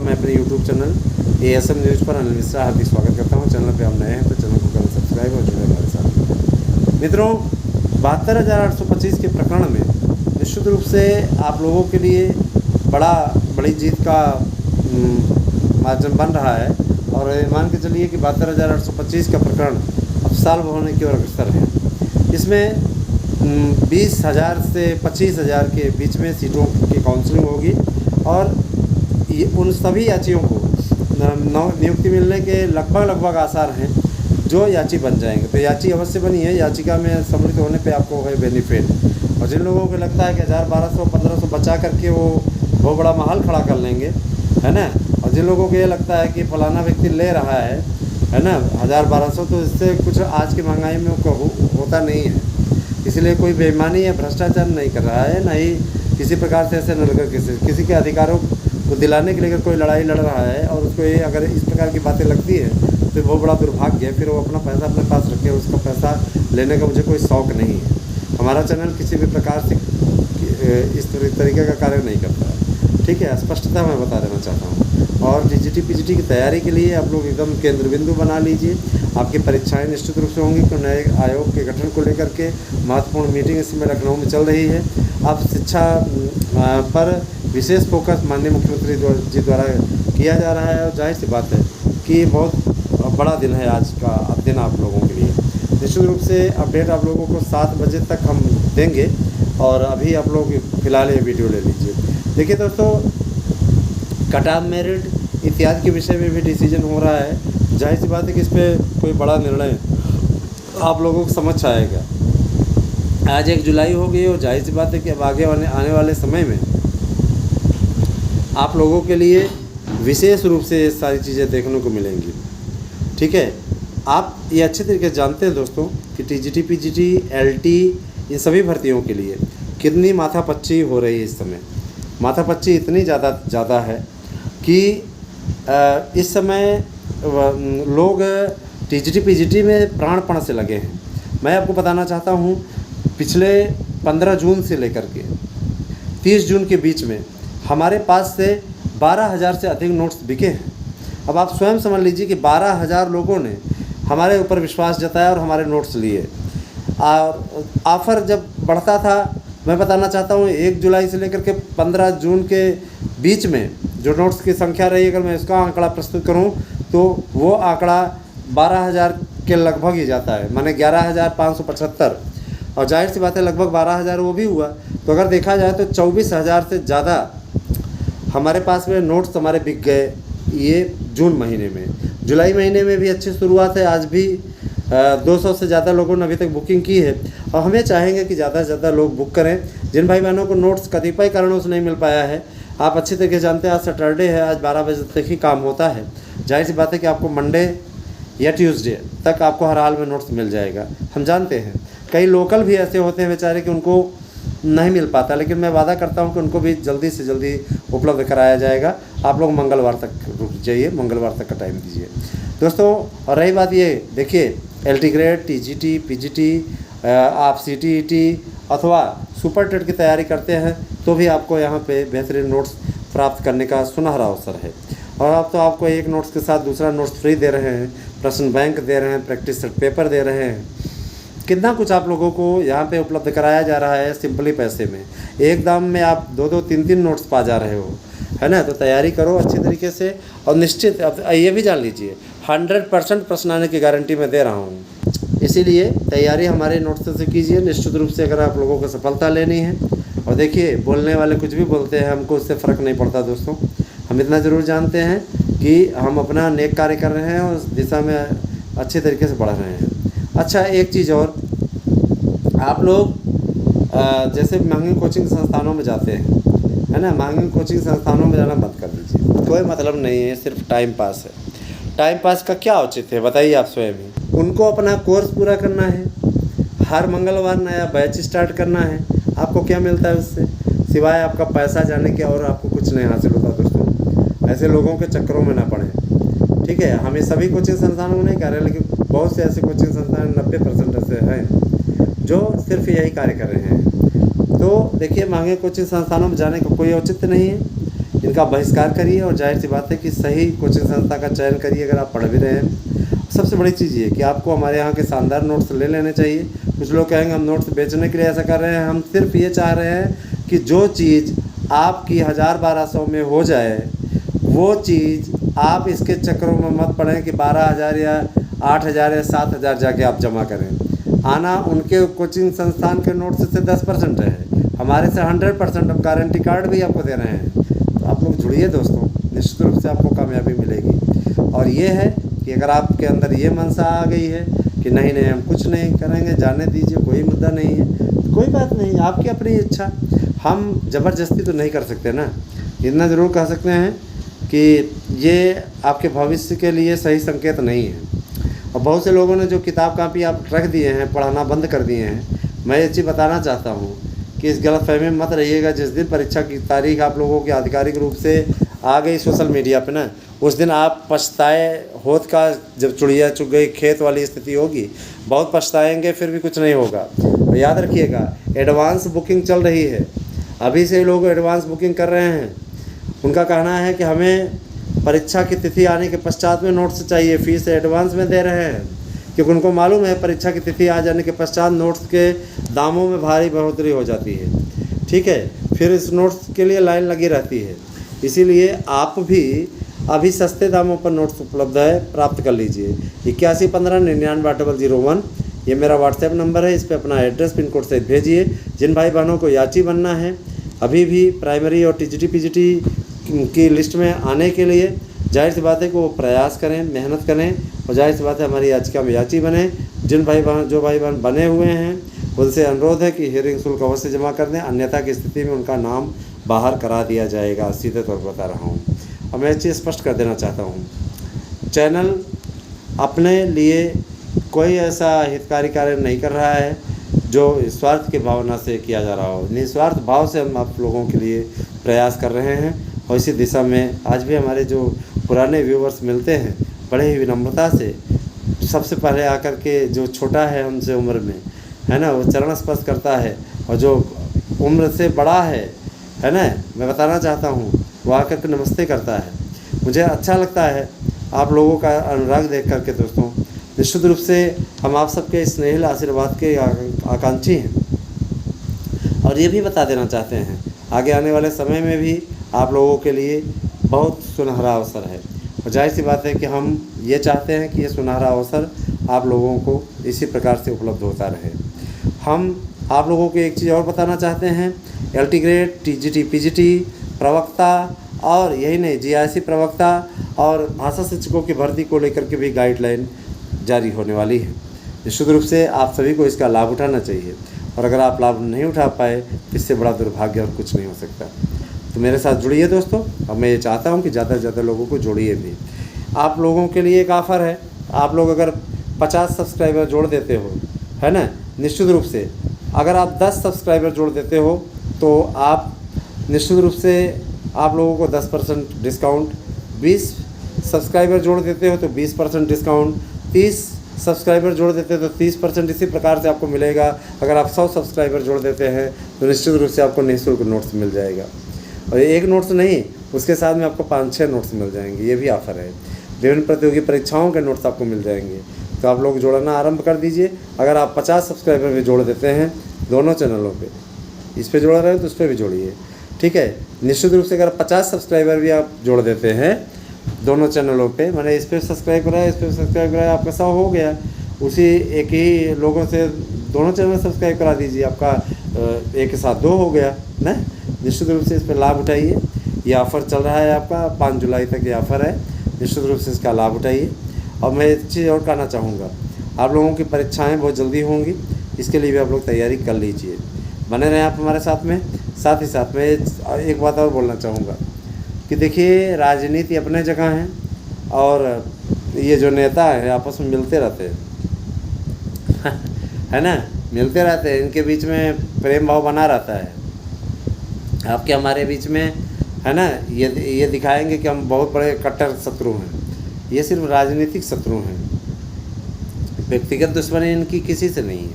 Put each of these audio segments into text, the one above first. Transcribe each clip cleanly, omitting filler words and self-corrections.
मैं अपने YouTube channel ASM news पर अनिल मिश्रा हार्दिक स्वागत करता हूं। चैनल पे हम नए हैं तो चैनल को करें सब्सक्राइब और जुड़े हमारे साथ। मित्रों, 72,825 के प्रकरण में निश्चित रूप से आप लोगों के लिए बड़ी जीत का माध्यम बन रहा है और मान के चलिए कि 72,825 का प्रकरण अब सॉल्व होने की ओर अग्रसर है। इसमें 20,000 से 25,000 के बीच में सीटों की काउंसलिंग होगी और उन सभी याचियों को नियुक्ति मिलने के लगभग आसार हैं जो याची बन जाएंगे। तो याची अवश्य बनी है, याचिका में सम्मिलित होने पे आपको है बेनिफिट। और जिन लोगों को लगता है कि 1,000, 1,200, 1,500 बचा करके वो बहुत बड़ा महल खड़ा कर लेंगे, है ना, और जिन लोगों को ये लगता है कि फलाना व्यक्ति ले रहा है ना 1,000, 1,200, तो इससे कुछ आज की महंगाई में होता नहीं है। इसलिए कोई बेईमानी या भ्रष्टाचार नहीं कर रहा है, ना ही किसी प्रकार से ऐसे न लगा किसी के अधिकारों को दिलाने के लिए अगर कोई लड़ाई लड़ रहा है और उसको ये अगर इस प्रकार की बातें लगती है तो बहुत बड़ा दुर्भाग्य है। फिर वो अपना पैसा अपने पास रखे, उसका पैसा लेने का मुझे कोई शौक़ नहीं है। हमारा चैनल किसी भी प्रकार से इस तरीके का कार्य नहीं करता है, ठीक है, स्पष्टता मैं बता देना चाहता हूँ। और DGT PGT की तैयारी के लिए आप लोग एकदम केंद्र बिंदु बना लीजिए। आपकी परीक्षाएं निश्चित रूप से होंगी कि नए आयोग के गठन को लेकर के महत्वपूर्ण मीटिंग इस समय लखनऊ में चल रही है। अब शिक्षा पर विशेष फोकस माननीय मुख्यमंत्री जी द्वारा किया जा रहा है और जाहिर सी बात है कि बहुत बड़ा दिन है आज का दिन आप लोगों के लिए। निश्चित रूप से अपडेट आप लोगों को 7 बजे तक हम देंगे और अभी आप लोग फिलहाल ये वीडियो ले लीजिए। देखिए दोस्तों, कट ऑफ मेरिट इत्यादि के विषय में भी डिसीजन हो रहा है। जाहिर सी बात है कि इस पर कोई बड़ा निर्णय आप लोगों को समझ आएगा। आज 1 जुलाई हो गई और जाहिर सी बात है कि अब आगे आने वाले समय में आप लोगों के लिए विशेष रूप से ये सारी चीज़ें देखने को मिलेंगी, ठीक है। आप ये अच्छे तरीके से जानते हैं दोस्तों कि TGT PGT LT इन सभी भर्तियों के लिए कितनी माथापच्ची हो रही है इस समय। माथापच्ची इतनी ज़्यादा है कि इस समय लोग TGT PGT में प्राणपण से लगे हैं। मैं आपको बताना चाहता हूँ, पिछले 15 जून से लेकर के 30 जून के बीच में हमारे पास से 12,000 से अधिक नोट्स बिके हैं। अब आप स्वयं समझ लीजिए कि 12,000 लोगों ने हमारे ऊपर विश्वास जताया और हमारे नोट्स लिए। और ऑफ़र जब बढ़ता था, मैं बताना चाहता हूँ 1 जुलाई से लेकर के 15 जून के बीच में जो नोट्स की संख्या रही, अगर मैं इसका आंकड़ा प्रस्तुत करूँ तो वो आंकड़ा 12,000 के लगभग ही जाता है, माने 11,575। और जाहिर सी बात है लगभग 12,000 वो भी हुआ। तो अगर देखा जाए तो 24,000 से ज़्यादा हमारे पास में नोट्स हमारे बिक गए ये जून महीने में। जुलाई महीने में भी अच्छी शुरुआत है, आज भी 200 से ज़्यादा लोगों ने अभी तक बुकिंग की है और हमें चाहेंगे कि ज़्यादा से ज़्यादा लोग बुक करें। जिन भाई बहनों को नोट्स कतिपय कारणों से नहीं मिल पाया है, आप अच्छी तरीके से जानते हैं आज सैटरडे है, आज 12 बजे तक ही काम होता है। जाहिर सी बात है कि आपको मंडे या ट्यूसडे तक आपको हर हाल में नोट्स मिल जाएगा। हम जानते हैं कई लोकल भी ऐसे होते हैं बेचारे कि उनको नहीं मिल पाता, लेकिन मैं वादा करता हूं कि उनको भी जल्दी से जल्दी उपलब्ध कराया जाएगा। आप लोग मंगलवार तक रुक जाइए, मंगलवार तक का टाइम दीजिए दोस्तों। और रही बात ये, देखिए LT ग्रेड, TGT PGT, आप CTET अथवा सुपर टेट की तैयारी करते हैं तो भी आपको यहाँ पे बेहतरीन नोट्स प्राप्त करने का सुनहरा अवसर है। और अब तो आपको एक नोट्स के साथ दूसरा नोट्स फ्री दे रहे हैं, प्रश्न बैंक दे रहे हैं, प्रैक्टिस सेट पेपर दे रहे हैं, कितना कुछ आप लोगों को यहाँ पे उपलब्ध कराया जा रहा है सिंपली पैसे में। एक दाम में आप 2-2, 3-3 नोट्स पा जा रहे हो, है ना। तो तैयारी करो अच्छी तरीके से और निश्चित अब ये भी जान लीजिए 100% प्रश्न आने की गारंटी मैं दे रहा हूँ। इसीलिए तैयारी हमारे नोट्स से कीजिए निश्चित रूप से, अगर आप लोगों को सफलता लेनी है। और देखिए बोलने वाले कुछ भी बोलते हैं, हमको उससे फ़र्क नहीं पड़ता दोस्तों। हम इतना ज़रूर जानते हैं कि हम अपना नेक कार्य कर रहे हैं और उस दिशा में अच्छे तरीके से बढ़ रहे हैं। अच्छा, एक चीज़ और, आप लोग जैसे महंगी कोचिंग संस्थानों में जाते हैं, है ना, महंगी कोचिंग संस्थानों में जाना बंद कर दीजिए। कोई मतलब नहीं है, सिर्फ टाइम पास है। टाइम पास का क्या औचित्य है बताइए आप स्वयं ही। उनको अपना कोर्स पूरा करना है, हर मंगलवार नया बैच स्टार्ट करना है। आपको क्या मिलता है उससे, सिवाय आपका पैसा जाने के और आपको कुछ नहीं हासिल होता दोस्तों। ऐसे लोगों के चक्करों में ना पड़ें, ठीक है। हम ये सभी कोचिंग संस्थानों में नहीं कर रहे, लेकिन बहुत से ऐसे कोचिंग संस्थान 90% ऐसे हैं जो सिर्फ यही कार्य कर रहे हैं। तो देखिए महंगे कोचिंग संस्थानों में जाने का कोई औचित्य नहीं है। इनका बहिष्कार करिए और जाहिर सी बात है कि सही कोचिंग संस्था का चयन करिए अगर आप पढ़ भी रहे हैं। सबसे बड़ी चीज़ ये कि आपको हमारे यहाँ के शानदार नोट्स ले लेने चाहिए। कुछ लोग कहेंगे हम नोट्स बेचने के लिए ऐसा कर रहे हैं, हम सिर्फ ये चाह रहे हैं कि जो चीज़ आपकी 1000-1200 में हो जाए वो चीज़ आप इसके चक्करों में मत पड़ें कि 12,000 या 8,000 या 7,000 जाके आप जमा करें। आना उनके कोचिंग संस्थान के नोट्स से 10% है, हमारे से 100%। हम गारंटी कार्ड भी आपको दे रहे हैं। तो आप लोग जुड़िए दोस्तों, निश्चित रूप से आपको कामयाबी मिलेगी। और ये है कि अगर आपके अंदर ये मनसा आ गई है कि नहीं नहीं हम कुछ नहीं करेंगे, जाने दीजिए, कोई मुद्दा नहीं है, तो कोई बात नहीं, आपकी अपनी इच्छा। हम ज़बरदस्ती तो नहीं कर सकते ना। इतना ज़रूर कह सकते हैं कि ये आपके भविष्य के लिए सही संकेत नहीं है। और बहुत से लोगों ने जो किताब कापी आप रख दिए हैं, पढ़ाना बंद कर दिए हैं, मैं ये चीज़ बताना चाहता हूँ कि इस गलतफहमी में मत रहिएगा। जिस दिन परीक्षा की तारीख आप लोगों की आधिकारिक रूप से आ गई सोशल मीडिया पे ना, उस दिन आप पछताए होत का, जब चुड़िया चुग गई खेत वाली स्थिति होगी, बहुत पछताएंगे, फिर भी कुछ नहीं होगा। तो याद रखिएगा, एडवांस बुकिंग चल रही है, अभी से लोग एडवांस बुकिंग कर रहे हैं। उनका कहना है कि हमें परीक्षा की तिथि आने के पश्चात में नोट्स चाहिए, फीस एडवांस में दे रहे हैं, क्योंकि उनको मालूम है परीक्षा की तिथि आ जाने के पश्चात नोट्स के दामों में भारी बढ़ोतरी हो जाती है। ठीक है, फिर इस नोट्स के लिए लाइन लगी रहती है। इसीलिए आप भी अभी सस्ते दामों पर नोट्स उपलब्ध है, प्राप्त कर लीजिए। 8115998001 ये मेरा व्हाट्सएप नंबर है। इस पर अपना एड्रेस पिन कोड से भेजिए। जिन भाई बहनों को याची बनना है, अभी भी प्राइमरी और टीजीटी पीजीटी की लिस्ट में आने के लिए, जाहिर सी बात है कि वो प्रयास करें, मेहनत करें, और जाहिर सी बात है हमारी याचिका में याची बने। जिन भाई बहन बने हुए हैं उनसे अनुरोध है कि हियरिंग शुल्क अवश्य जमा कर दें, अन्यथा की स्थिति में उनका नाम बाहर करा दिया जाएगा। सीधे तौर पर बता रहा हूँ। और मैं एक चीज़ स्पष्ट कर देना चाहता हूँ, चैनल अपने लिए कोई ऐसा हितकारी कार्य नहीं कर रहा है जो स्वार्थ की भावना से किया जा रहा हो। निस्वार्थ भाव से हम आप लोगों के लिए प्रयास कर रहे हैं, और इसी दिशा में आज भी हमारे जो पुराने व्यूवर्स मिलते हैं, बड़े ही विनम्रता से सबसे पहले आकर के, जो छोटा है हमसे उम्र में, है ना, वो चरण स्पर्श करता है, और जो उम्र से बड़ा है ना, मैं बताना चाहता हूँ, वो आकर के नमस्ते करता है। मुझे अच्छा लगता है आप लोगों का अनुराग देख करके दोस्तों। निश्चित रूप से हम आप सबके स्नेहिल आशीर्वाद के आकांक्षी हैं, और ये भी बता देना चाहते हैं आगे आने वाले समय में भी आप लोगों के लिए बहुत सुनहरा अवसर है। और जाहिर सी बात है कि हम ये चाहते हैं कि ये सुनहरा अवसर आप लोगों को इसी प्रकार से उपलब्ध होता रहे। हम आप लोगों को एक चीज़ और बताना चाहते हैं, LT ग्रेड, TGT PGT प्रवक्ता, और यही नहीं, GIC प्रवक्ता और भाषा शिक्षकों की भर्ती को लेकर के भी गाइडलाइन जारी होने वाली है। निश्चित रूप से आप सभी को इसका लाभ उठाना चाहिए, और अगर आप लाभ नहीं उठा पाए तो इससे बड़ा दुर्भाग्य और कुछ नहीं हो सकता। तो मेरे साथ जुड़िए दोस्तों, और मैं ये चाहता हूँ कि ज़्यादा से ज़्यादा लोगों को जोड़िए भी। आप लोगों के लिए एक ऑफ़र है, आप लोग अगर 50 सब्सक्राइबर जोड़ देते हो, है ना, निश्चित रूप से अगर आप 10 सब्सक्राइबर जोड़ देते हो तो आप निश्चित रूप से आप लोगों को 10% डिस्काउंट, 20 सब्सक्राइबर जोड़ देते हो तो 20% डिस्काउंट, 30 सब्सक्राइबर जोड़ देते हो तो 30%, इसी प्रकार से आपको मिलेगा। अगर आप 100 सब्सक्राइबर जोड़ देते हैं तो निश्चित रूप से आपको निःशुल्क नोट्स मिल जाएगा, और एक नोट्स नहीं, उसके साथ में आपको 5-6 नोट्स मिल जाएंगे। ये भी ऑफ़र है। विभिन्न प्रतियोगी परीक्षाओं के नोट्स आपको मिल जाएंगे। तो आप लोग जोड़ना आरंभ कर दीजिए। अगर आप 50 सब्सक्राइबर भी जोड़ देते हैं दोनों चैनलों पे, इस पे जोड़ रहे हैं तो उस पर भी जोड़िए, ठीक है। निश्चित रूप से अगर 50 सब्सक्राइबर भी आप जोड़ देते हैं दोनों चैनलों पे, मैंने इस पर सब्सक्राइब कराया, इस पर सब्सक्राइब कराया, आपका 100 हो गया। उसी एक ही लोगों से दोनों चैनल सब्सक्राइब करा दीजिए, आपका एक के साथ 2 हो गया ना। निश्चित रूप से इस पर लाभ उठाइए। ये ऑफ़र चल रहा है आपका 5 जुलाई तक ये ऑफ़र है। निश्चित रूप से इसका लाभ उठाइए। और मैं एक चीज़ और कहना चाहूँगा, आप लोगों की परीक्षाएं बहुत जल्दी होंगी, इसके लिए भी आप लोग तैयारी कर लीजिए। बने रहें आप हमारे साथ में। साथ ही साथ मैं एक बात और बोलना चाहूँगा कि देखिए, राजनीति अपने जगह है, और ये जो नेता हैं आपस में मिलते रहते हैं है ना, मिलते रहते हैं, इनके बीच में प्रेम भाव बना रहता है। आपके हमारे बीच में, है ना, ये दिखाएंगे कि हम बहुत बड़े कट्टर शत्रु हैं। ये सिर्फ राजनीतिक शत्रु हैं, व्यक्तिगत दुश्मनी इनकी किसी से नहीं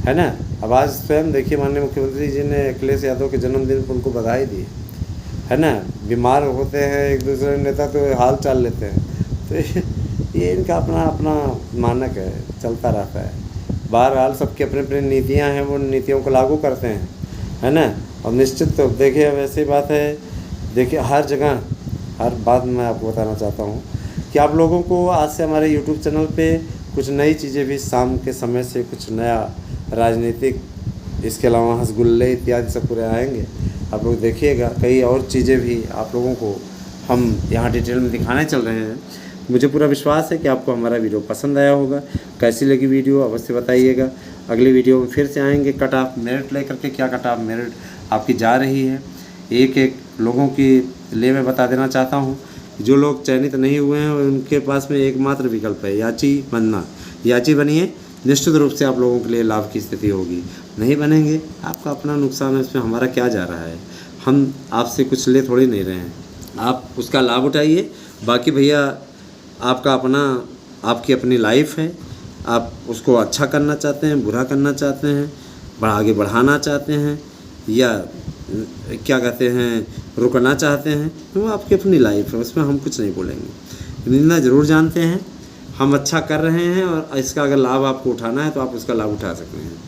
है ना। अब आज स्वयं देखिए, माननीय मुख्यमंत्री जी ने अखिलेश यादव के जन्मदिन पर उनको बधाई दी। है ना, बीमार होते हैं एक दूसरे नेता तो हाल चाल लेते हैं। तो ये इनका अपना अपना मानक है, चलता रहता है। बहरहाल सबकी अपनी अपनी नीतियाँ हैं, वो नीतियों को लागू करते हैं, है ना। और निश्चित तो देखिए अब ऐसी बात है, देखिए हर जगह हर बात मैं आपको बताना चाहता हूँ कि आप लोगों को आज से हमारे यूट्यूब चैनल पे कुछ नई चीज़ें भी शाम के समय से कुछ नया राजनीतिक, इसके अलावा हंसगुल्ले इत्यादि सब पूरे आएंगे। आप लोग देखिएगा, कई और चीज़ें भी आप लोगों को हम यहाँ डिटेल में दिखाने चल रहे हैं। मुझे पूरा विश्वास है कि आपको हमारा वीडियो पसंद आया होगा। कैसी लगी वीडियो अवश्य बताइएगा। अगली वीडियो में फिर से आएंगे कट ऑफ मेरिट लेकर के, क्या कट ऑफ मेरिट आपकी जा रही है एक एक लोगों के लिए मैं बता देना चाहता हूँ। जो लोग चयनित नहीं हुए हैं उनके पास में एकमात्र विकल्प है याची बनना। याची बनिए, निश्चित रूप से आप लोगों के लिए लाभ की स्थिति होगी। नहीं बनेंगे, आपका अपना नुकसान है, इसमें हमारा क्या जा रहा है। हम आपसे कुछ ले थोड़ी नहीं रहे हैं, आप उसका लाभ उठाइए। बाकी भैया आपका अपना, आपकी अपनी लाइफ है, आप उसको अच्छा करना चाहते हैं, बुरा करना चाहते हैं, आगे बढ़ाना चाहते हैं या क्या कहते हैं रुकना चाहते हैं, तो आपकी अपनी लाइफ है, उसमें हम कुछ नहीं बोलेंगे। इतना ज़रूर जानते हैं हम अच्छा कर रहे हैं और इसका अगर लाभ आपको उठाना है तो आप उसका लाभ उठा सकते हैं।